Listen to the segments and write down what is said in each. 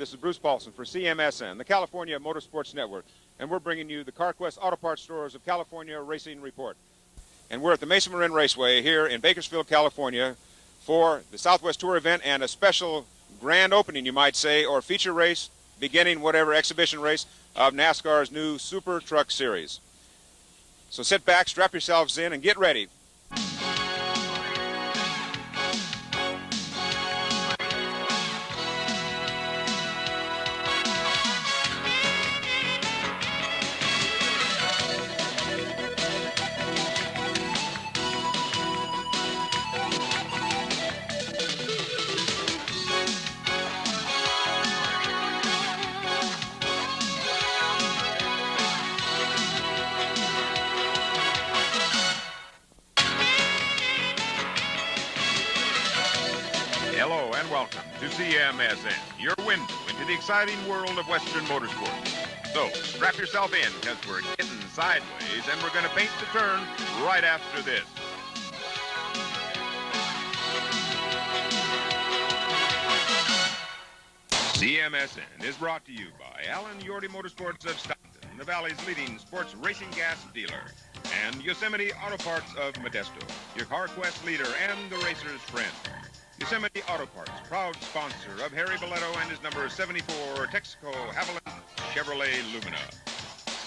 This is Bruce Paulson for CMSN, the California Motorsports Network, and we're bringing you the CarQuest Auto Parts Stores of California Racing Report. And we're at the Marin Raceway here in Bakersfield, California for the Southwest Tour event and a special grand opening, you might say, or feature race, beginning whatever exhibition race of NASCAR's new Super Truck Series. So sit back, strap yourselves in, and get ready. Hello and welcome to CMSN, your window into the exciting world of Western motorsports. So strap yourself in because we're getting sideways and we're going to paint the turn right after this. CMSN is brought to you by Alan Yorty Motorsports of Stockton, the Valley's leading sports racing gas dealer, and Yosemite Auto Parts of Modesto, your CarQuest leader and the racer's friend. Yosemite Auto Parts, proud sponsor of Harry Boletto and his number 74 Texaco Haviland Chevrolet Lumina.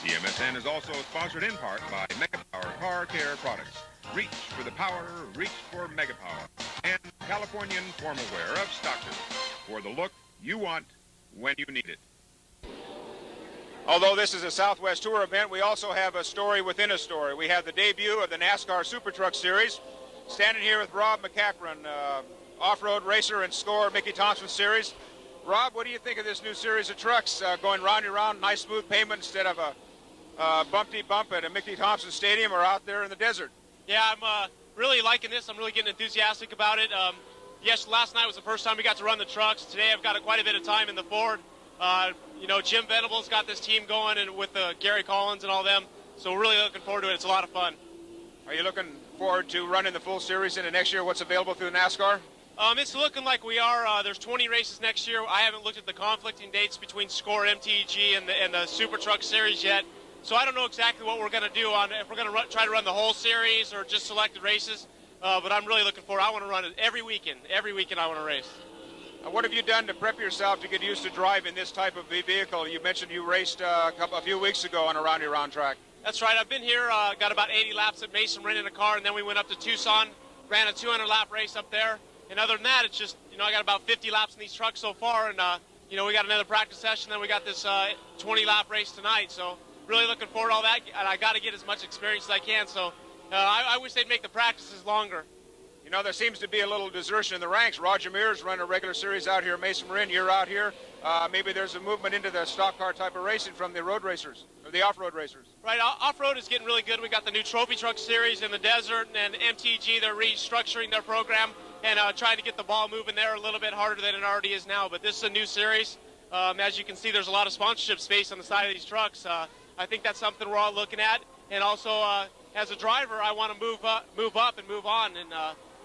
CMSN is also sponsored in part by Megapower Car Care Products. Reach for the power, reach for Megapower. And Californian Formal Wear of Stockton, for the look you want when you need it. Although this is a Southwest Tour event, we also have a story within a story. We have the debut of the NASCAR Super Truck Series. Standing here with Rob McCachran, off-road racer and score Mickey Thompson Series. Rob, what do you think of this new series of trucks going round and round, nice smooth pavement instead of a bumpy bump at a Mickey Thompson Stadium or out there in the desert? Yeah, I'm really liking this. I'm really getting enthusiastic about it. Yes, last night was the first time we got to run the trucks. Today I've got quite a bit of time in the Ford. You know, Jim Venable's got this team going, and with Gary Collins and all them. So we're really looking forward to it. It's a lot of fun. Are you looking forward to running the full series into next year? What's available through NASCAR? It's looking like we are. There's 20 races next year. I haven't looked at the conflicting dates between SCORE, MTG, and the Super Truck Series yet. So I don't know exactly what we're going to do on if we're going to try to run the whole series or just selected races. But I'm really looking forward. I want to run it every weekend. Every weekend I want to race. What have you done to prep yourself to get used to driving this type of vehicle? You mentioned you raced a few weeks ago on a round track. That's right. I've been here, got about 80 laps at Mason, renting a car, and then we went up to Tucson, ran a 200-lap race up there. And other than that, it's just, you know, I got about 50 laps in these trucks so far, and, you know, we got another practice session, then we got this 20-lap race tonight. So really looking forward to all that, and I got to get as much experience as I can. So I wish they'd make the practices longer. You know, there seems to be a little desertion in the ranks. Roger Mears run a regular series out here at Mason Marin. You're out here. Maybe there's a movement into the stock car type of racing from the road racers, or the off-road racers. Right, off-road is getting really good. We got the new Trophy Truck Series in the desert, and MTG, they're restructuring their program and trying to get the ball moving there a little bit harder than it already is now. But this is a new series. As you can see, there's a lot of sponsorship space on the side of these trucks. I think that's something we're all looking at. And also, as a driver, I want to move up and move on and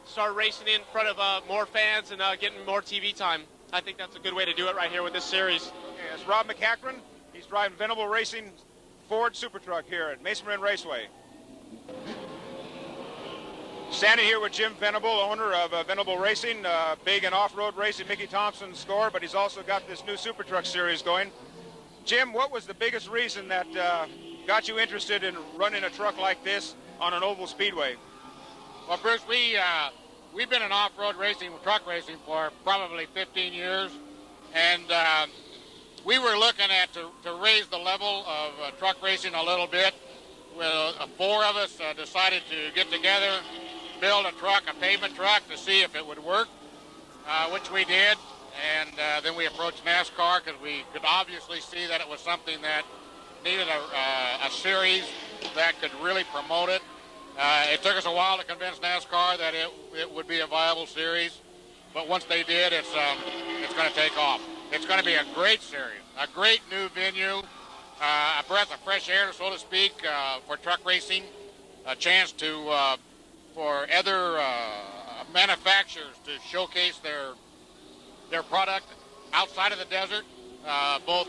start racing in front of more fans and getting more TV time. I think that's a good way to do it right here with this series. Yes, Rob McCachran. He's driving Venable Racing Ford Super Truck here at Mason Marin Raceway. Standing here with Jim Venable, owner of Venable Racing, big and off-road racing, Mickey Thompson score, but he's also got this new Super Truck Series going. Jim, what was the biggest reason that got you interested in running a truck like this on an oval speedway? Well, Bruce, we've been in off-road racing, truck racing for probably 15 years, and we were looking at to raise the level of truck racing a little bit. Well, four of us decided to get together, build a truck, a pavement truck, to see if it would work, which we did, and then we approached NASCAR because we could obviously see that it was something that needed a series that could really promote it. It took us a while to convince NASCAR that it would be a viable series, but once they did, it's going to take off. It's going to be a great series, a great new venue, a breath of fresh air, so to speak, for truck racing, a chance for other manufacturers to showcase their product outside of the desert, both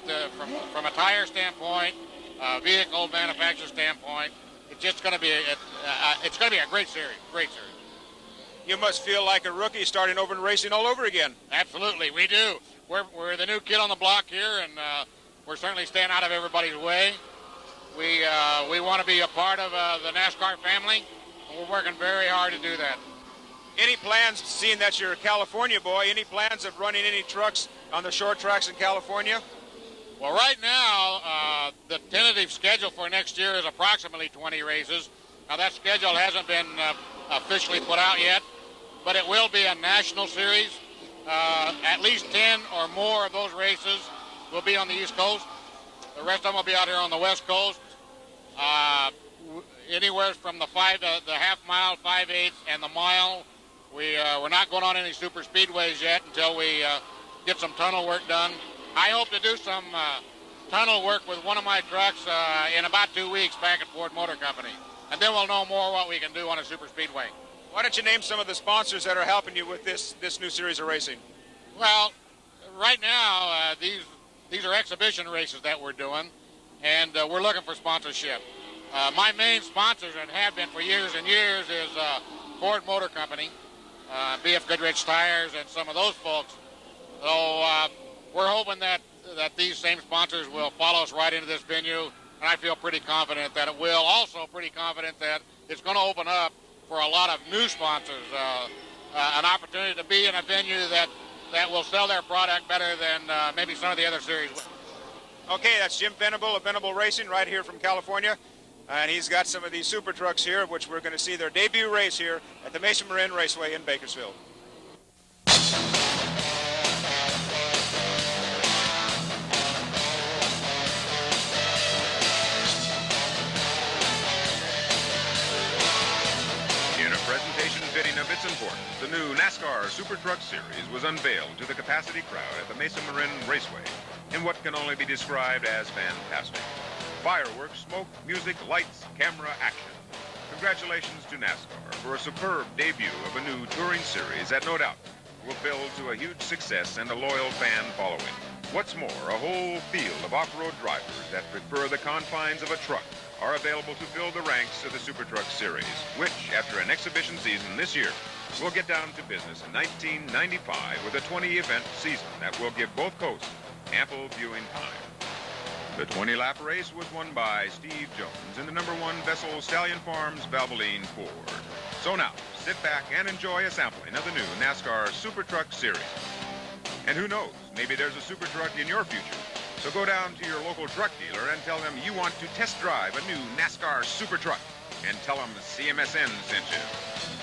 from a tire standpoint, vehicle manufacturer standpoint. It's just going to be a great series. Great series. You must feel like a rookie starting over in racing all over again. Absolutely, we do. We're the new kid on the block here, and we're certainly staying out of everybody's way. We want to be a part of the NASCAR family, and we're working very hard to do that. Any plans, seeing that you're a California boy, any plans of running any trucks on the short tracks in California? Well, right now, the tentative schedule for next year is approximately 20 races. Now, that schedule hasn't been officially put out yet, but it will be a national series. At least 10 or more of those races will be on the East Coast. The rest of them will be out here on the West Coast. Anywhere from the half mile, 5/8, and the mile. We're not going on any super speedways yet until we get some tunnel work done. I hope to do some tunnel work with one of my trucks in about 2 weeks back at Ford Motor Company. And then we'll know more what we can do on a super speedway. Why don't you name some of the sponsors that are helping you with this new series of racing? Well, right now, these are exhibition races that we're doing, and we're looking for sponsorship. My main sponsors, and have been for years and years, is Ford Motor Company, BF Goodrich Tires, and some of those folks. So we're hoping that these same sponsors will follow us right into this venue, and I feel pretty confident that it will. Also pretty confident that it's going to open up for a lot of new sponsors, an opportunity to be in a venue that will sell their product better than maybe some of the other series. Okay, that's Jim Venable of Venable Racing right here from California. And he's got some of these super trucks here, which we're going to see their debut race here at the Marin Raceway in Bakersfield. In a presentation fitting of its importance, the new NASCAR Super Truck Series was unveiled to the capacity crowd at the Marin Raceway in what can only be described as fantastic. Fireworks, smoke, music, lights, camera, action. Congratulations to NASCAR for a superb debut of a new touring series that no doubt will build to a huge success and a loyal fan following. What's more, a whole field of off-road drivers that prefer the confines of a truck are available to fill the ranks of the Super Truck Series, which, after an exhibition season this year, will get down to business in 1995 with a 20-event season that will give both coasts ample viewing time. The 20-lap race was won by Steve Jones in the #1 Vessel Stallion Farms Valvoline Ford. So now, sit back and enjoy a sampling of the new NASCAR Super Truck Series. And who knows, maybe there's a super truck in your future. So go down to your local truck dealer and tell them you want to test drive a new NASCAR Super Truck. And tell them CMSN sent you.